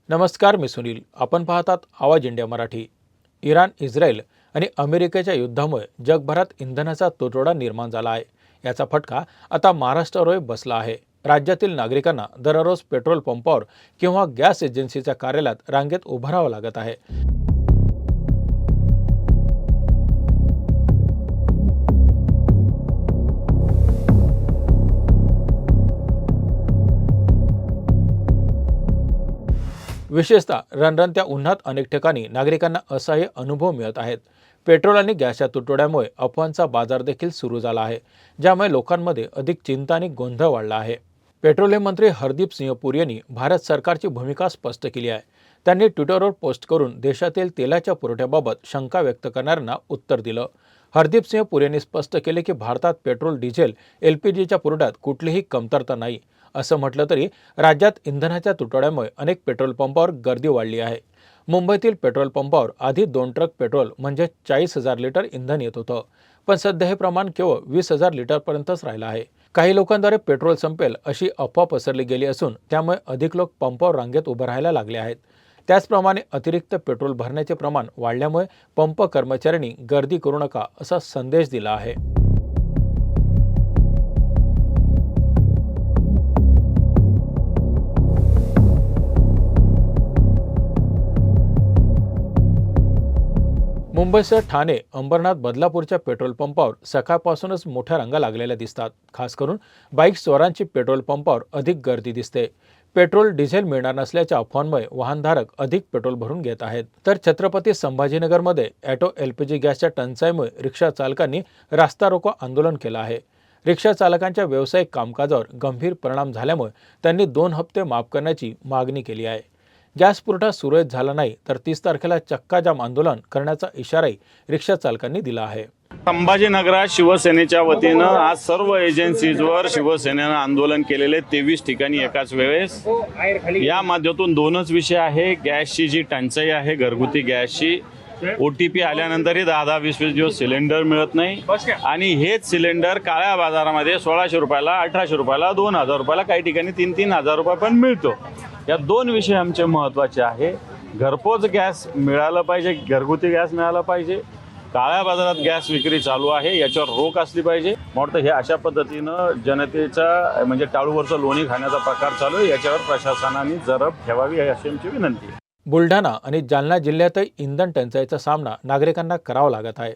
नमस्कार, मी सुनील. आपण पाहतात आवाज इंडिया मराठी. इराण, इस्रायल आणि अमेरिकेच्या युद्धामुळे जगभरात इंधनाचा तुटवडा निर्माण झाला आहे. याचा फटका आता महाराष्ट्रावरही बसला आहे. राज्यातील नागरिकांना दररोज पेट्रोल पंपावर किंवा गॅस एजन्सीच्या कार्यालयात रांगेत उभं राहावं लागत आहे. विशेषतः रणरणत्या उन्हात अनेक ठिकाणी नागरिकांना असह्य अनुभव मिळत आहेत. पेट्रोल आणि गॅसच्या तुटवड्यामुळे अफवांचा बाजार देखील सुरू झाला आहे, ज्यामुळे लोकांमध्ये अधिक चिंता आणि गोंधळ वाढला आहे. पेट्रोलियम मंत्री हरदीप सिंह पुरी यांनी भारत सरकारची भूमिका स्पष्ट केली आहे. त्यांनी ट्विटरवर पोस्ट करून देशातील तेलाच्या पुरवठ्याबाबत शंका व्यक्त करणाऱ्यांना उत्तर दिलं. हरदीप सिंह पुरी यांनी स्पष्ट केले की भारतात पेट्रोल, डिझेल, LPGच्या पुरवठ्यात कुठलीही कमतरता नाही. असं म्हटलं तरी राज्यात इंधनाच्या तुटवड्यामुळे अनेक पेट्रोल पंपावर गर्दी वाढली आहे. मुंबईतील पेट्रोल पंपावर आधी 2 ट्रक पेट्रोल म्हणजे 40,000 लिटर इंधन येत होतं, पण सध्या हे प्रमाण केवळ 20,000 लिटरपर्यंतच राहिलं आहे. काही लोकांद्वारे पेट्रोल संपेल अशी अफवा पसरली गेली असून त्यामुळे अधिक लोक पंपावर रांगेत उभे राहायला लागले आहेत. त्याचप्रमाणे अतिरिक्त पेट्रोल भरण्याचे प्रमाण वाढल्यामुळे पंप कर्मचाऱ्यांनी गर्दी करू नका असा संदेश दिला आहे. मुंबईसह ठाणे, अंबरनाथ, बदलापूरच्या पेट्रोल पंपावर सकाळपासूनच मोठ्या रांगा लागलेल्या दिसतात. खास करून बाईक स्वारांची पेट्रोल पंपावर अधिक गर्दी दिसते. पेट्रोल, डिझेल मिळणार नसल्याच्या अफवांमुळे वाहनधारक अधिक पेट्रोल भरून घेत आहेत. तर छत्रपती संभाजीनगरमध्ये ऑटो LPG गॅसच्या टंचाईमुळे रिक्षा चालकांनी रास्ता रोको आंदोलन केलं आहे. रिक्षा चालकांच्या व्यावसायिक कामकाजावर गंभीर परिणाम झाल्यामुळे त्यांनी 2 हप्ते माफ करण्याची मागणी केली आहे. गॅस पुरवठा सुरळीत झाला नाही तर 30 तारखेला चक्काजाम आंदोलन करण्याचा इशाराही रिक्षा चालकांनी दिला आहे. संभाजीनगरात शिवसेनेच्या वतीनं आज सर्व एजन्सीजवर शिवसेनेनं आंदोलन केलेले 23 ठिकाणी एकाच वेळेस. या माध्यमातून 2च विषय आहे. गॅसची जी टंचाई आहे, घरगुती गॅसची, OTP आल्यानंतरही 10-20 दिवस सिलेंडर मिळत नाही आणि हेच सिलेंडर काळ्या बाजारामध्ये 1600 रुपयाला, 1800 रुपयाला, 2000 रुपयाला, काही ठिकाणी 3-3 हजार रुपये पण मिळतो. या 2 विषय आमचे महत्त्वाचे आहे. घरपोच गॅस मिळालं पाहिजे, घरगुती गॅस मिळाला पाहिजे. काळ्या बाजारात गॅस विक्री चालू आहे, याच्यावर रोख असली पाहिजे. मला वाटतं हे अशा पद्धतीनं जनतेचा म्हणजे टाळूवरचं लोणी खाण्याचा प्रकार चालू आहे. याच्यावर प्रशासनाने जरब ठेवावी अशी आमची विनंती आहे. बुलढाणा आणि जालना जिल्ह्यातही इंधन टंचाईचा सामना नागरिकांना करावा लागत आहे.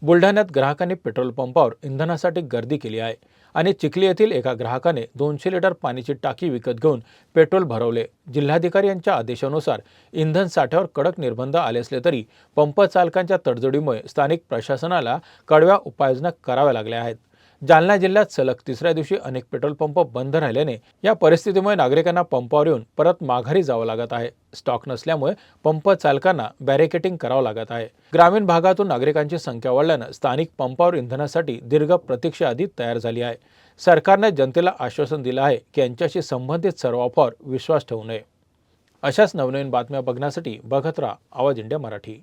बुलढाण्यात ग्राहकांनी पेट्रोल पंपावर इंधनासाठी गर्दी केली आहे आणि चिखली येथील एका ग्राहकाने 200 लिटर पाण्याची टाकी विकत घेऊन पेट्रोल भरवले. जिल्हाधिकारी यांच्या आदेशानुसार इंधन साठ्यावर कडक निर्बंध आले असले तरी पंप चालकांच्या तडजोडीमुळे स्थानिक प्रशासनाला कडव्या उपाययोजना कराव्या लागल्या आहेत. जालना जिल्ह्यात सलग 3ऱ्या दिवशी अनेक पेट्रोल पंप बंद राहिल्याने या परिस्थितीमुळे नागरिकांना पंपावर येऊन परत माघारी जावं लागत आहे. स्टॉक नसल्यामुळे पंप चालकांना बॅरिकेटिंग करावं लागत आहे. ग्रामीण भागातून नागरिकांची संख्या वाढल्यानं स्थानिक पंपावर इंधनासाठी दीर्घ प्रतीक्षा आधी तयार झाली आहे. सरकारने जनतेला आश्वासन दिलं आहे की यांच्याशी संबंधित सर्व अफवावर विश्वास ठेवू नये. अशाच नवनवीन बातम्या बघण्यासाठी बघत राहा आवाज इंडिया मराठी.